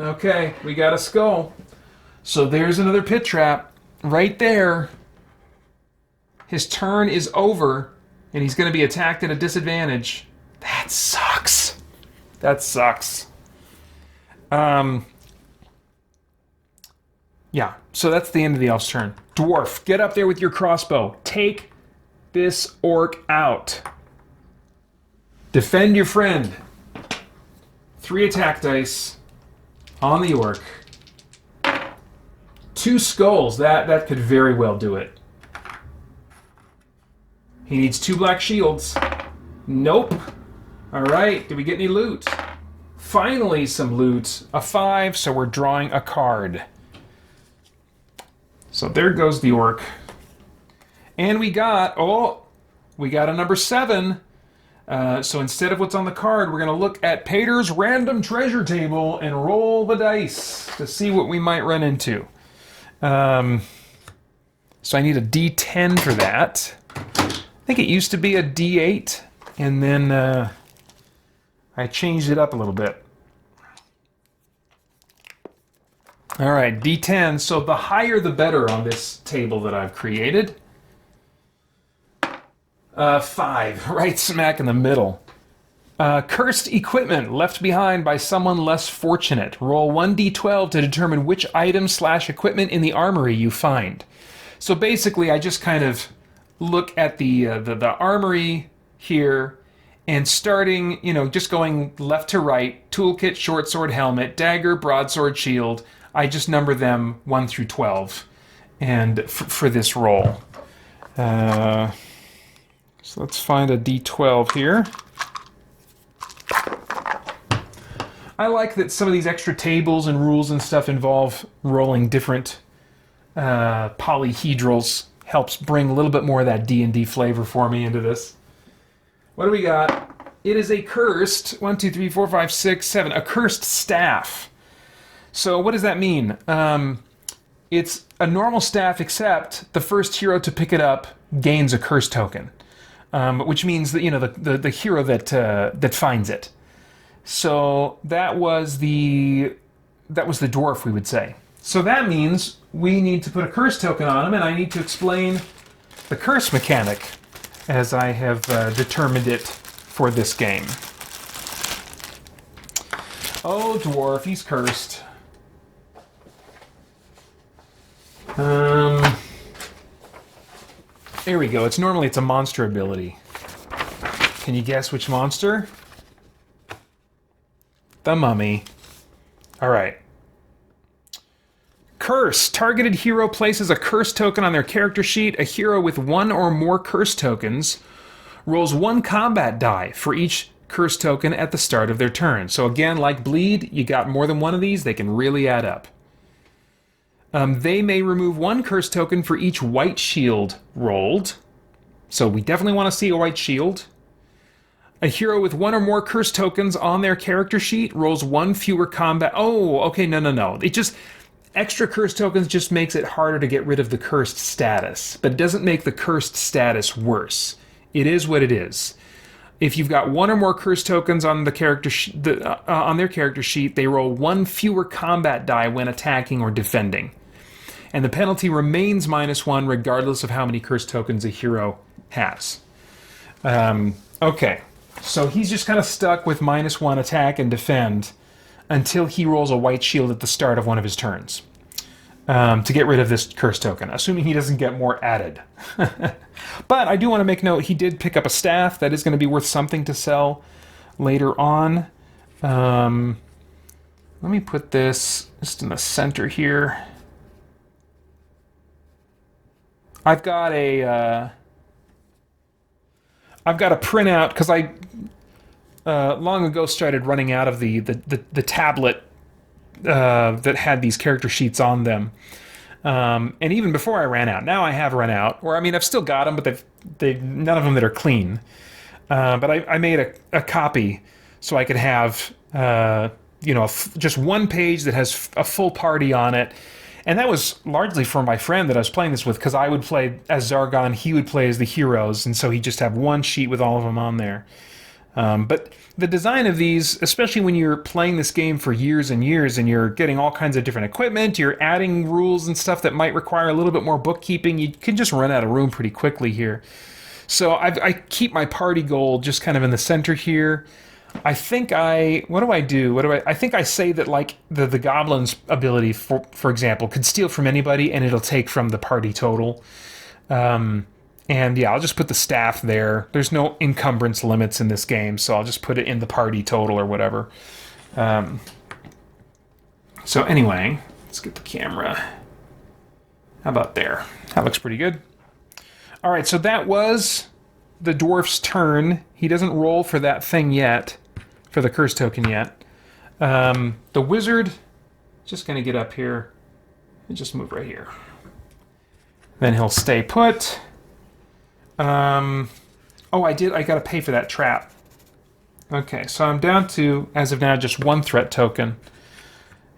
Okay, we got a skull. So there's another pit trap. Right there. His turn is over, and he's going to be attacked at a disadvantage. That sucks. That sucks. Yeah, so that's the end of the elf's turn. Dwarf, get up there with your crossbow. Take this orc out. Defend your friend. 3 attack dice on the orc. 2 skulls. That could very well do it. He needs 2 black shields. Nope. Alright, did we get any loot? Finally some loot. A 5, so we're drawing a card. So there goes the orc. And we got a number 7. So instead of what's on the card, we're going to look at Pater's random treasure table and roll the dice to see what we might run into. So I need a D10 for that. I think it used to be a D8, and then I changed it up a little bit. All right, D10. So the higher the better on this table that I've created. 5, right smack in the middle. Cursed equipment left behind by someone less fortunate. Roll 1d12 to determine which item/equipment in the armory you find. So basically, I just kind of look at the armory here, and starting, just going left to right, toolkit, short sword, helmet, dagger, broadsword, shield. I just number them 1 through 12, and for this roll. So let's find a D12 here. I like that some of these extra tables and rules and stuff involve rolling different polyhedrals. Helps bring a little bit more of that D&D flavor for me into this. What do we got? It is a cursed, 1, 2, 3, 4, 5, 6, 7, a cursed staff. So what does that mean? It's a normal staff, except the first hero to pick it up gains a curse token, which means that the hero that finds it. So that was the dwarf, we would say. So that means we need to put a curse token on him, and I need to explain the curse mechanic as I have determined it for this game. Oh, dwarf, he's cursed. There we go. It's a monster ability. Can you guess which monster? The mummy. All right. Curse. Targeted hero places a curse token on their character sheet. A hero with 1 or more curse tokens rolls 1 combat die for each curse token at the start of their turn. So again, like bleed, you got more than one of these, they can really add up. They may remove 1 curse token for each white shield rolled. So we definitely want to see a white shield. A hero with 1 or more curse tokens on their character sheet rolls 1 fewer combat... Oh, okay, no. It just... Extra curse tokens just makes it harder to get rid of the cursed status, but it doesn't make the cursed status worse. It is what it is. If you've got 1 or more curse tokens on the character on their character sheet, they roll 1 fewer combat die when attacking or defending. And the penalty remains -1 regardless of how many curse tokens a hero has. Okay, so he's just kind of stuck with -1 attack and defend until he rolls a white shield at the start of one of his turns to get rid of this curse token, assuming he doesn't get more added. But I do want to make note, he did pick up a staff. That is going to be worth something to sell later on. Let me put this just in the center here. I've got a printout, because I long ago started running out of the tablet that had these character sheets on them. And even before I ran out, now I have run out. Or, I mean, I've still got them, but they've none of them that are clean. But I made a copy so I could have, just one page that has a full party on it. And that was largely for my friend that I was playing this with, because I would play as Zargon, he would play as the heroes, and so he'd just have one sheet with all of them on there. But the design of these, especially when you're playing this game for years and years and you're getting all kinds of different equipment, you're adding rules and stuff that might require a little bit more bookkeeping, you can just run out of room pretty quickly here. So I keep my party goal just kind of in the center here. I think what do I do? I think I say that like the goblin's ability, for example, could steal from anybody and it'll take from the party total. And yeah, I'll just put the staff there. There's no encumbrance limits in this game, so I'll just put it in the party total or whatever. So anyway, let's get the camera. How about there? That looks pretty good. All right, so that was the dwarf's turn. He doesn't roll for that thing yet, for the curse token yet. The wizard, just going to get up here and just move right here. Then he'll stay put. Oh, I got to pay for that trap. Okay, so I'm down to, as of now, just one threat token.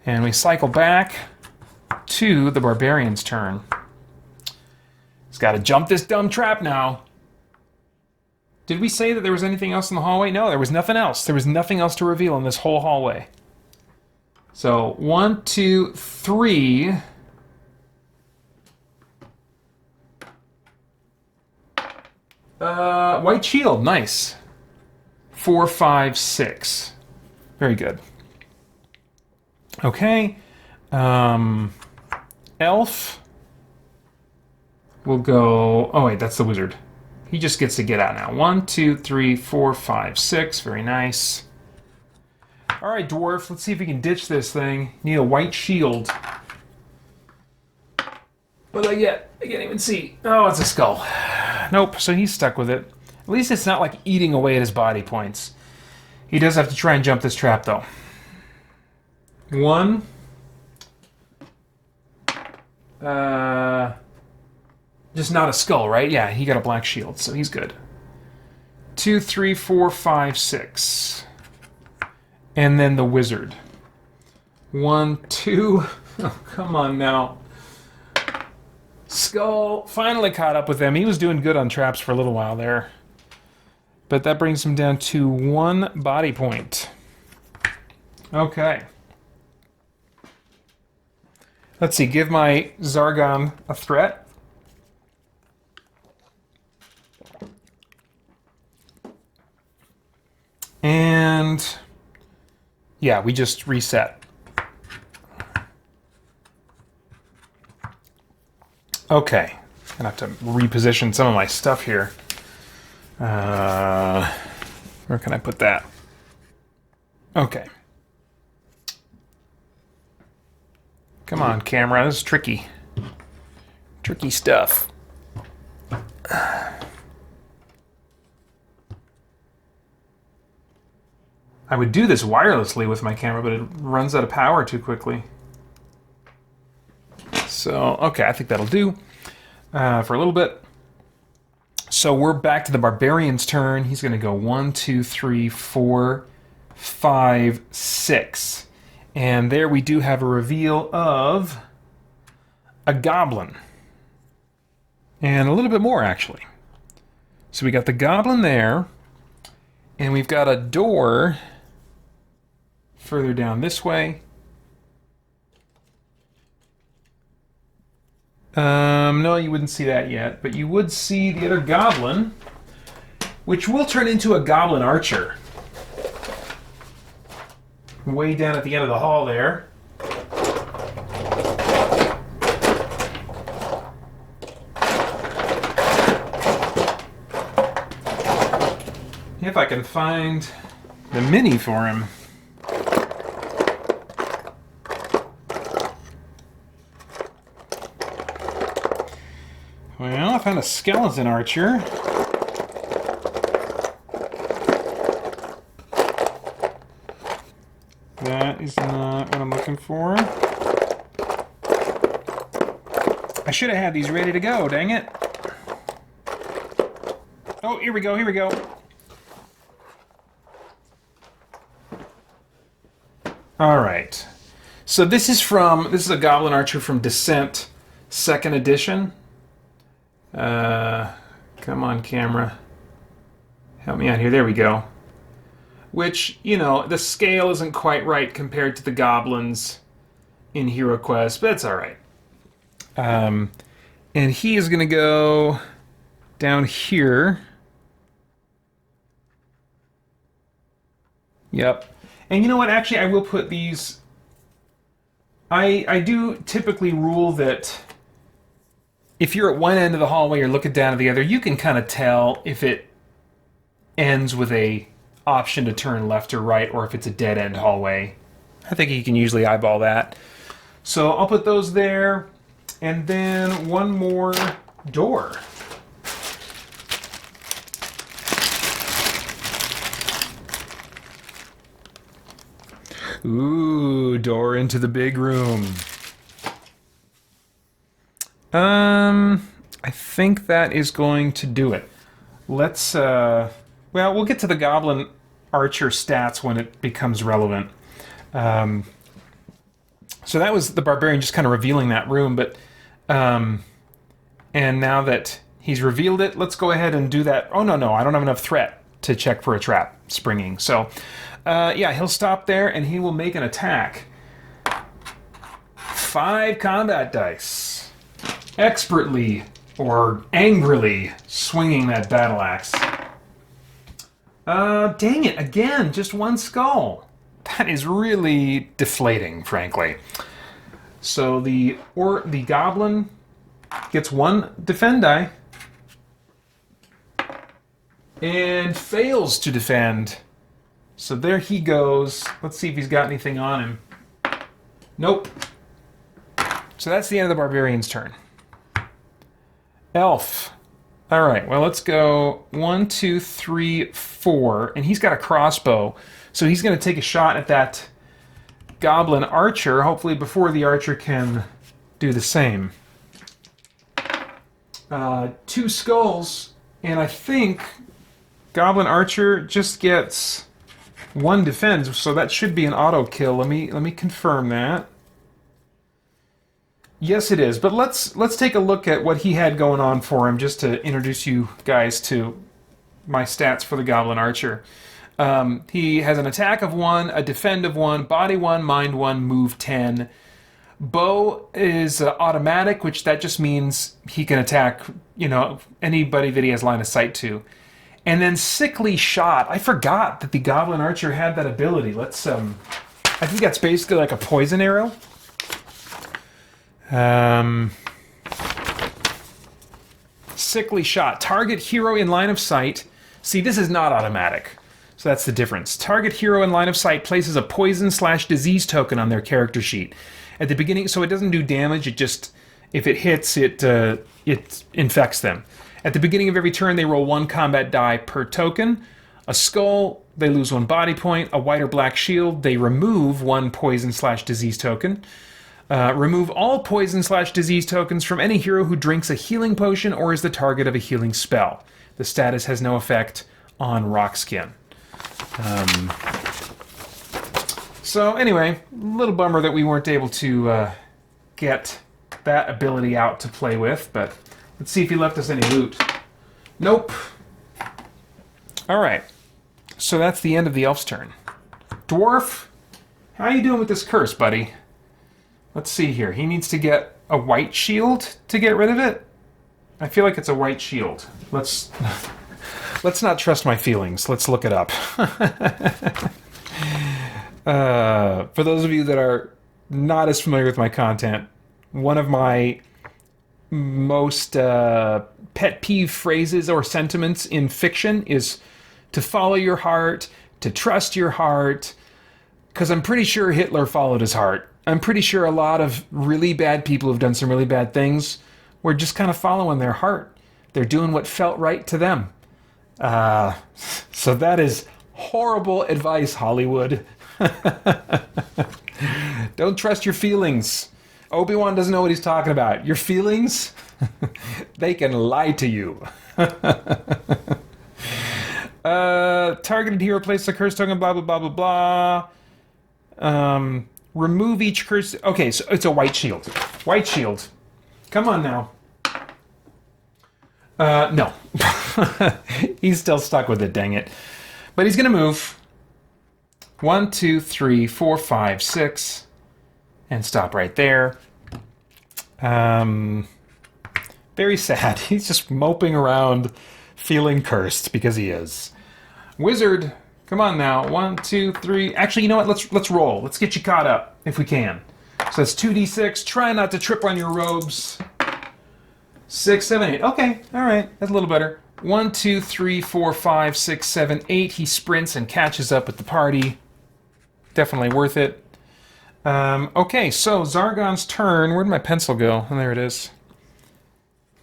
And we cycle back to the barbarian's turn. He's got to jump this dumb trap now. Did we say that there was anything else in the hallway? No, there was nothing else. There was nothing else to reveal in this whole hallway. So, 1, 2, 3... white shield, nice. 4, 5, 6. Very good. Okay. Elf will go... Oh, wait, that's the wizard. He just gets to get out now. 1, 2, 3, 4, 5, 6. Very nice. All right, dwarf, let's see if we can ditch this thing. Need a white shield. What do I get? I can't even see. Oh, it's a skull. Nope, so he's stuck with it. At least it's not like eating away at his body points. He does have to try and jump this trap, though. 1. Just not a skull, right? Yeah, he got a black shield, so he's good. 2, 3, 4, 5, 6. And then the wizard. 1, 2. Oh, come on now. Skull finally caught up with him. He was doing good on traps for a little while there. But that brings him down to 1 body point. Okay. Let's see, give my Zargon a threat. And yeah, we just reset. Okay, I'm gonna have to reposition some of my stuff here. Where can I put that? Okay. Come on, camera, this is tricky. Tricky stuff. I would do this wirelessly with my camera, but it runs out of power too quickly. So, okay, I think that'll do for a little bit. So we're back to the barbarian's turn. He's going to go 1, 2, 3, 4, 5, 6. And there we do have a reveal of a goblin. And a little bit more, actually. So we got the goblin there. And we've got a door further down this way. No, you wouldn't see that yet, but you would see the other goblin, which will turn into a Goblin Archer. Way down at the end of the hall there. If I can find the mini for him. Well, I found a Skeleton Archer. That is not what I'm looking for. I should have had these ready to go, dang it. Oh, here we go, here we go. Alright. So this is a Goblin Archer from Descent, 2nd edition. Come on, camera. Help me out here. There we go. which, you know, the scale isn't quite right compared to the goblins in HeroQuest, but it's all right. And he is going to go down here. Yep. And you know what? Actually, I will put these... I do typically rule that if you're at one end of the hallway or looking down at the other, you can kind of tell if it ends with a option to turn left or right, or if it's a dead-end hallway. I think you can usually eyeball that. So I'll put those there, and then one more door. Ooh, door into the big room. I think that is going to do it. Let's, well, we'll get to the Goblin Archer stats when it becomes relevant. So that was the Barbarian just kind of revealing that room, but, and now that he's revealed it, let's go ahead and do that. Oh, no, I don't have enough threat to check for a trap springing. So, yeah, he'll stop there and he will make an attack. 5 combat dice. Expertly or angrily swinging that battle axe. Dang it, again, just 1 skull. That is really deflating, frankly. So the goblin gets 1 defend die and fails to defend. So there he goes. Let's see if he's got anything on him. Nope. So that's the end of the Barbarian's turn. Elf. All right, well, let's go 1, 2, 3, 4. And he's got a crossbow. So he's going to take a shot at that Goblin Archer, hopefully before the Archer can do the same. 2 skulls, and I think Goblin Archer just gets 1 defense, so that should be an auto kill. Let me confirm that. Yes, it is. But let's take a look at what he had going on for him, just to introduce you guys to my stats for the Goblin Archer. He has an attack of 1, a defend of 1, body 1, mind 1, move 10. Bow is automatic, which that just means he can attack, you know, anybody that he has line of sight to. And then sickly shot. I forgot that the Goblin Archer had that ability. Let's I think that's basically like a poison arrow. Sickly shot. Target hero in line of sight. See, this is not automatic. So that's the difference. Target hero in line of sight places a poison/disease token on their character sheet. At the beginning, so it doesn't do damage, it just, if it hits, it infects them. At the beginning of every turn, they roll 1 combat die per token. A skull, they lose 1 body point. A white or black shield, they remove 1 poison/disease token. Remove all poison/disease tokens from any hero who drinks a healing potion or is the target of a healing spell. The status has no effect on rock skin. So anyway, a little bummer that we weren't able to get that ability out to play with, but let's see if he left us any loot. Nope. Alright, so that's the end of the elf's turn. Dwarf, how you doing with this curse, buddy? Let's see here. He needs to get a white shield to get rid of it? I feel like it's a white shield. Let's not trust my feelings. Let's look it up. For those of you that are not as familiar with my content, one of my most pet peeve phrases or sentiments in fiction is to follow your heart, to trust your heart, because I'm pretty sure Hitler followed his heart. I'm pretty sure a lot of really bad people who've done some really bad things were just kind of following their heart. They're doing what felt right to them. So that is horrible advice, Hollywood. Don't trust your feelings. Obi-Wan doesn't know what he's talking about. Your feelings, they can lie to you. Targeted hero places a curse token, blah, blah, blah, blah, blah. Remove each curse. Okay, so it's a white shield. White shield. Come on now. No. He's still stuck with it, dang it. But he's going to move. 1, 2, 3, 4, 5, 6. And stop right there. Very sad. He's just moping around, feeling cursed, because he is. Wizard, come on now. 1, 2, 3. Actually, you know what? Let's roll. Let's get you caught up, if we can. So that's 2d6. Try not to trip on your robes. 6, 7, 8. Okay, all right. That's a little better. 1, 2, 3, 4, 5, 6, 7, 8. He sprints and catches up with the party. Definitely worth it. Okay, so Zargon's turn. Where'd my pencil go? Oh, there it is.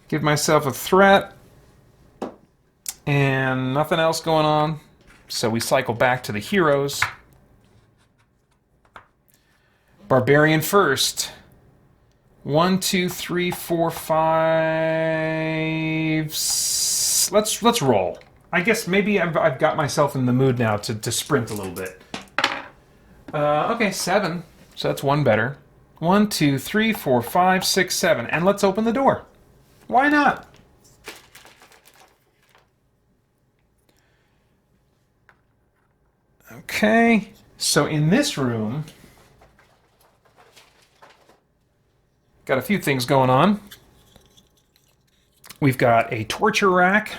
Give myself a threat. And nothing else going on. So we cycle back to the heroes. Barbarian first. 1, 2, 3, 4, 5. Let's roll. I guess maybe I've got myself in the mood now to sprint a little bit. Okay, 7. So that's one better. 1, 2, 3, 4, 5, 6, 7. And let's open the door. Why not? Okay. So in this room, got a few things going on. We've got a torture rack.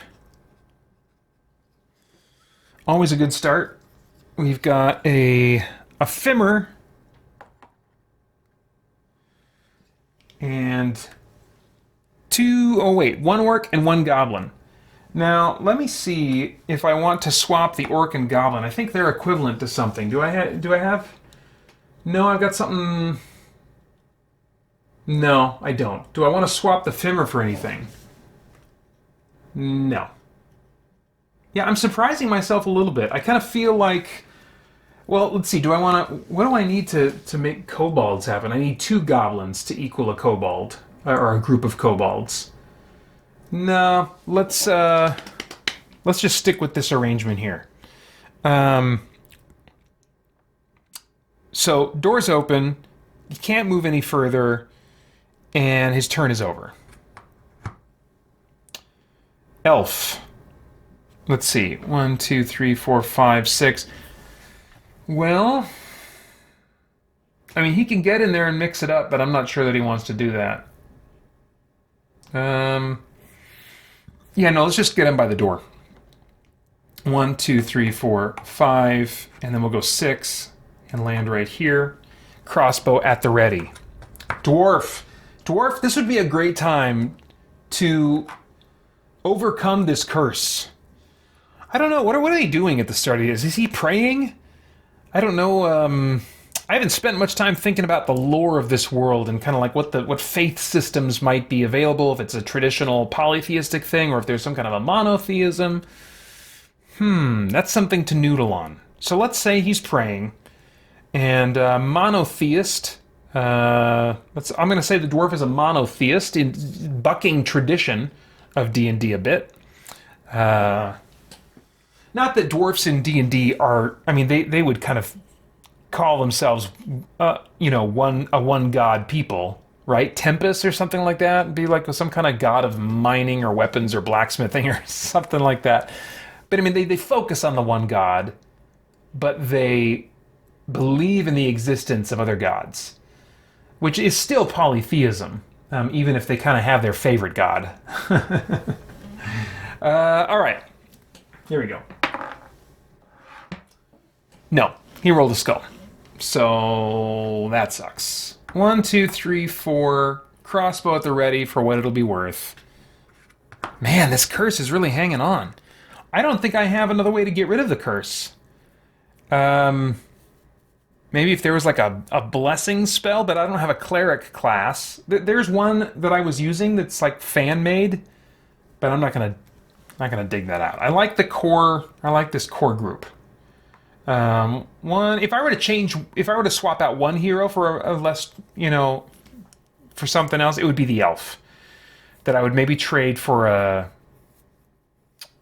Always a good start. We've got a Fimmer. And one orc and one goblin. Now, let me see if I want to swap the orc and goblin. I think they're equivalent to something. Do I have? No, I've got something. No, I don't. Do I want to swap the Fimmer for anything? No. Yeah, I'm surprising myself a little bit. I kind of feel like, well, let's see. What do I need to make kobolds happen? I need 2 goblins to equal a kobold, or a group of kobolds. No, let's just stick with this arrangement here. So doors open. He can't move any further, and his turn is over. Elf. Let's see. 1, 2, 3, 4, 5, 6. Well, I mean, he can get in there and mix it up, but I'm not sure that he wants to do that. Yeah, no, let's just get him by the door. 1, 2, 3, 4, 5, and then we'll go 6 and land right here. Crossbow at the ready. Dwarf. Dwarf, this would be a great time to overcome this curse. I don't know. What are they doing at the start of this? Is he praying? I don't know. I haven't spent much time thinking about the lore of this world and kind of like what faith systems might be available, if it's a traditional polytheistic thing or if there's some kind of a monotheism. That's something to noodle on. So let's say he's praying, and monotheist. I'm going to say the dwarf is a monotheist in bucking tradition of D&D a bit. Not that dwarfs in D&D are. I mean, they would kind of call themselves, one god people, right? Tempest or something like that. Be like some kind of god of mining or weapons or blacksmithing or something like that. But I mean, they focus on the one god, but they believe in the existence of other gods, which is still polytheism, even if they kind of have their favorite god. All right, here we go. No, he rolled a skull. So that sucks. 1, 2, 3, 4. Crossbow at the ready for what it'll be worth. Man, this curse is really hanging on. I don't think I have another way to get rid of the curse. Maybe if there was like a blessing spell, but I don't have a cleric class. There's one that I was using that's like fan-made, but I'm not gonna dig that out. I like the core. I like this core group. If I were to swap out one hero for a less, for something else, it would be the elf. That I would maybe trade for I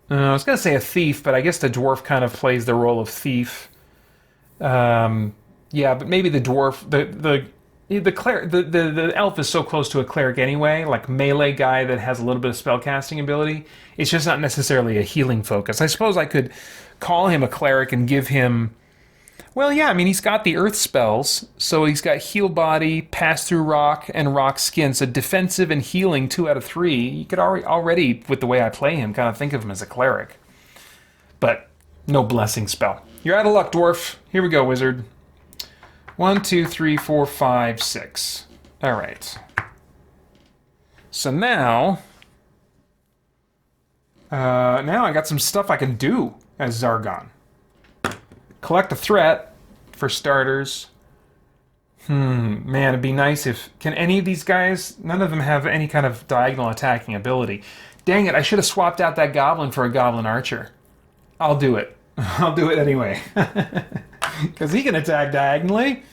was gonna say a thief, but I guess the dwarf kind of plays the role of thief. Yeah, but maybe the dwarf, the elf is so close to a cleric anyway, like melee guy that has a little bit of spellcasting ability. It's just not necessarily a healing focus. I suppose I could call him a cleric and give him Well, yeah, I mean, he's got the earth spells, so he's got heal body, pass through rock, and rock skin. So defensive and healing 2 out of 3. You could already, with the way I play him, kind of think of him as a cleric. But no blessing spell. You're out of luck, dwarf. Here we go, wizard. 1, 2, 3, 4, 5, 6. All right. So now I got some stuff I can do as Zargon. Collect a threat, for starters. Man, it'd be nice if... Can any of these guys... None of them have any kind of diagonal attacking ability. Dang it, I should have swapped out that goblin for a Goblin Archer. I'll do it. I'll do it anyway. Because he can attack diagonally.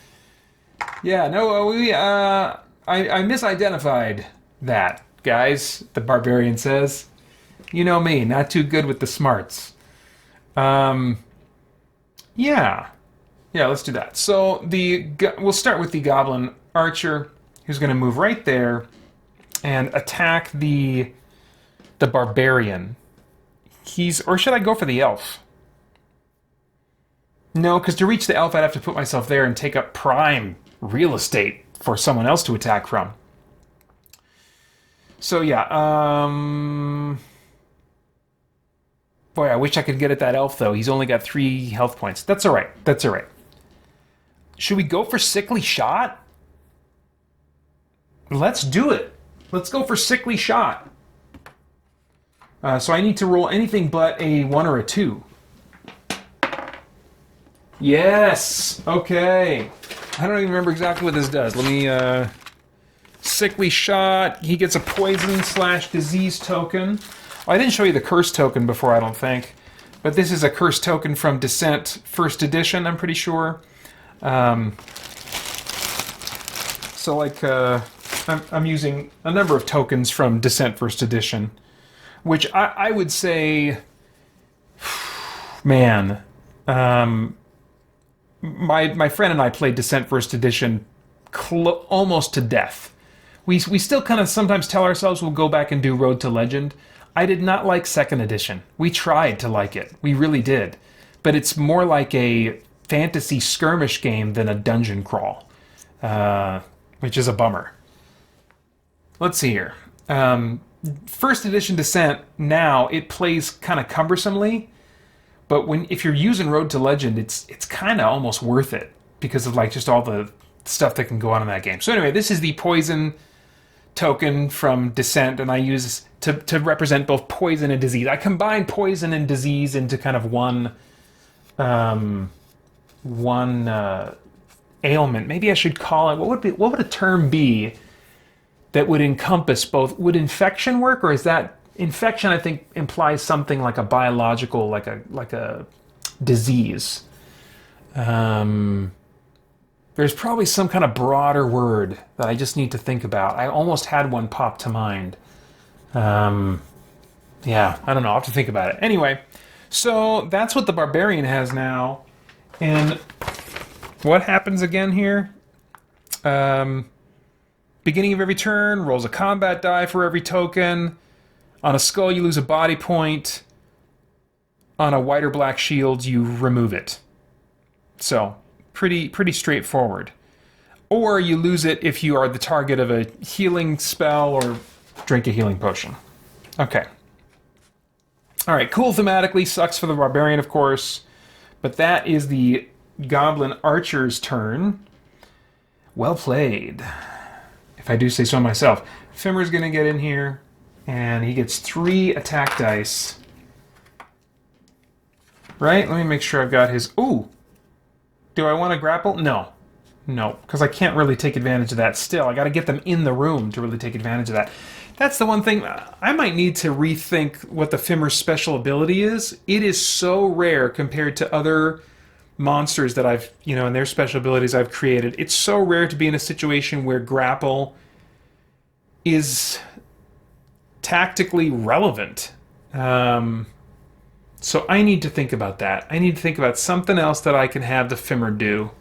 Yeah, no, I misidentified that, guys, the barbarian says. You know me, not too good with the smarts. Yeah, let's do that. So we'll start with the Goblin Archer, who's going to move right there and attack the barbarian. Or should I go for the elf? No, because to reach the elf, I'd have to put myself there and take up prime real estate for someone else to attack from. So yeah, boy, I wish I could get at that elf, though. He's only got 3 health points. That's all right. That's all right. Should we go for Sickly Shot? Let's do it. Let's go for Sickly Shot. So I need to roll anything but a 1 or a 2. Yes! Okay. I don't even remember exactly what this does. Let me, Sickly Shot. He gets a poison/disease token. I didn't show you the curse token before, I don't think. But this is a curse token from Descent First Edition, I'm pretty sure. So, like, I'm using a number of tokens from Descent First Edition, which I would say, man, my friend and I played Descent First Edition almost to death. We still kind of sometimes tell ourselves we'll go back and do Road to Legend. I did not like 2nd Edition. We tried to like it. We really did. But it's more like a fantasy skirmish game than a dungeon crawl, which is a bummer. Let's see here. First Edition Descent, now, it plays kind of cumbersomely, but if you're using Road to Legend, it's kind of almost worth it because of like just all the stuff that can go on in that game. So anyway, this is the poison token from Descent, and I use to represent both poison and disease. I combine poison and disease into kind of one ailment. Maybe I should call it, what would a term be that would encompass both? Would infection work, or is that infection? I think implies something like a biological, like a disease. There's probably some kind of broader word that I just need to think about. I almost had one pop to mind. Yeah, I don't know. I'll have to think about it. Anyway, so that's what the barbarian has now. And what happens again here? Beginning of every turn, rolls a combat die for every token. On a skull, you lose a body point. On a white or black shield, you remove it. So, pretty straightforward. Or you lose it if you are the target of a healing spell or drink a healing potion. Okay. Alright, cool thematically. Sucks for the barbarian, of course. But that is the Goblin Archer's turn. Well played, if I do say so myself. Fimmer's going to get in here, and he gets 3 attack dice. Right? Let me make sure I've got his... Ooh! Do I want to grapple? No. No, because I can't really take advantage of that still. I got to get them in the room to really take advantage of that. That's the one thing. I might need to rethink what the Fimmer's special ability is. It is so rare compared to other monsters that I've, and their special abilities I've created. It's so rare to be in a situation where grapple is tactically relevant. So I need to think about that. I need to think about something else that I can have the Fimmer do.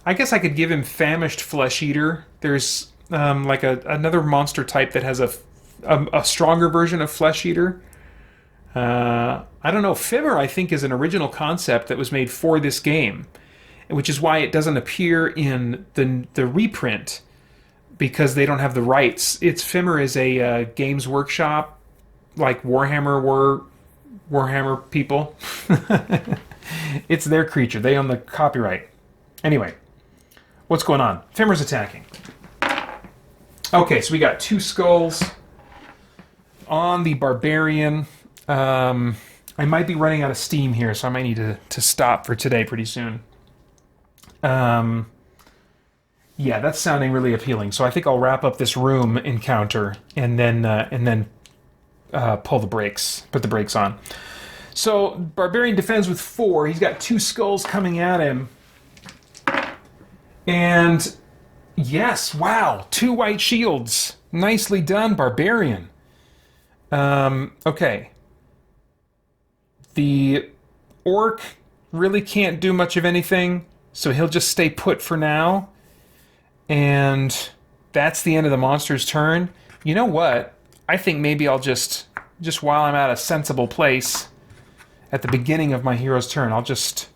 I guess I could give him Famished Flesh Eater. There's like another monster type that has a stronger version of Flesh Eater. I don't know. Fimmer, I think, is an original concept that was made for this game. which is why it doesn't appear in the reprint, because they don't have the rights. Fimmer is a Games Workshop, like Warhammer people. It's their creature. They own the copyright. Anyway, what's going on? Fimmer's attacking. Okay, so we got 2 skulls on the Barbarian. I might be running out of steam here, so I might need to stop for today pretty soon. Yeah, that's sounding really appealing. So I think I'll wrap up this room encounter and then pull the brakes, put the brakes on. So Barbarian defends with 4. He's got 2 skulls coming at him, and yes, wow, 2 white shields. Nicely done, Barbarian. Okay. The Orc really can't do much of anything, so he'll just stay put for now. And that's the end of the monster's turn. You know what? I think maybe I'll just while I'm at a sensible place at the beginning of my hero's turn, I'll just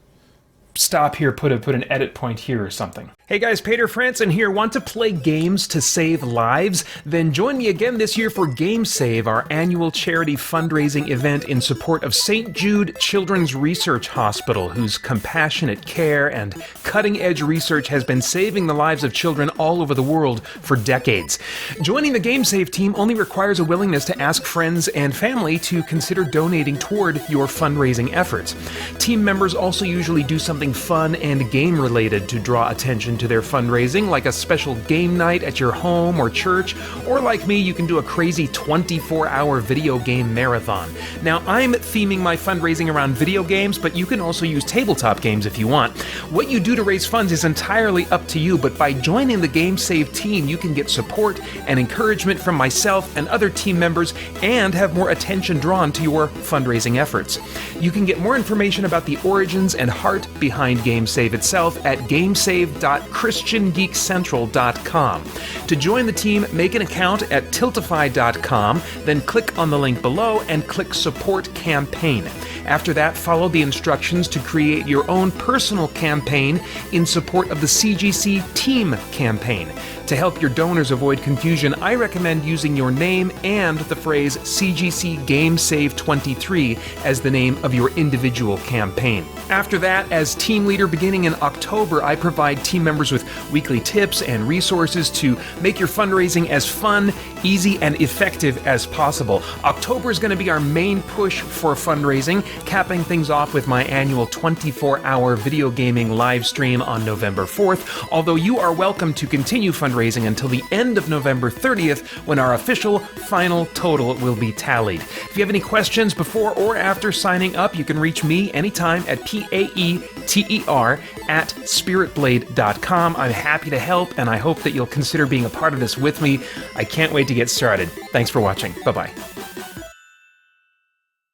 stop here, put an edit point here or something. Hey guys, Peter Franson here. Want to play games to save lives? Then join me again this year for Game Save, our annual charity fundraising event in support of St. Jude Children's Research Hospital, whose compassionate care and cutting-edge research has been saving the lives of children all over the world for decades. Joining the Game Save team only requires a willingness to ask friends and family to consider donating toward your fundraising efforts. Team members also usually do something fun and game-related to draw attention to their fundraising, like a special game night at your home or church, or like me, you can do a crazy 24-hour video game marathon. Now, I'm theming my fundraising around video games, but you can also use tabletop games if you want. What you do to raise funds is entirely up to you, but by joining the Game Save team, you can get support and encouragement from myself and other team members, and have more attention drawn to your fundraising efforts. You can get more information about the origins and heart behind Game Save itself at gamesave.christiangeekcentral.com. To join the team, make an account at tiltify.com, then click on the link below and click Support Campaign. After that, follow the instructions to create your own personal campaign in support of the CGC Team Campaign. To help your donors avoid confusion, I recommend using your name and the phrase CGC Game Save 23 as the name of your individual campaign. After that, as team leader beginning in October, I provide team members with weekly tips and resources to make your fundraising as fun, easy, and effective as possible. October is going to be our main push for fundraising, capping things off with my annual 24-hour video gaming live stream on November 4th, although you are welcome to continue fundraising until the end of November 30th, when our official final total will be tallied. If you have any questions before or after signing up, you can reach me anytime at paeter@spiritblade.com. I'm happy to help, and I hope that you'll consider being a part of this with me. I can't wait to get started. Thanks for watching. Bye-bye.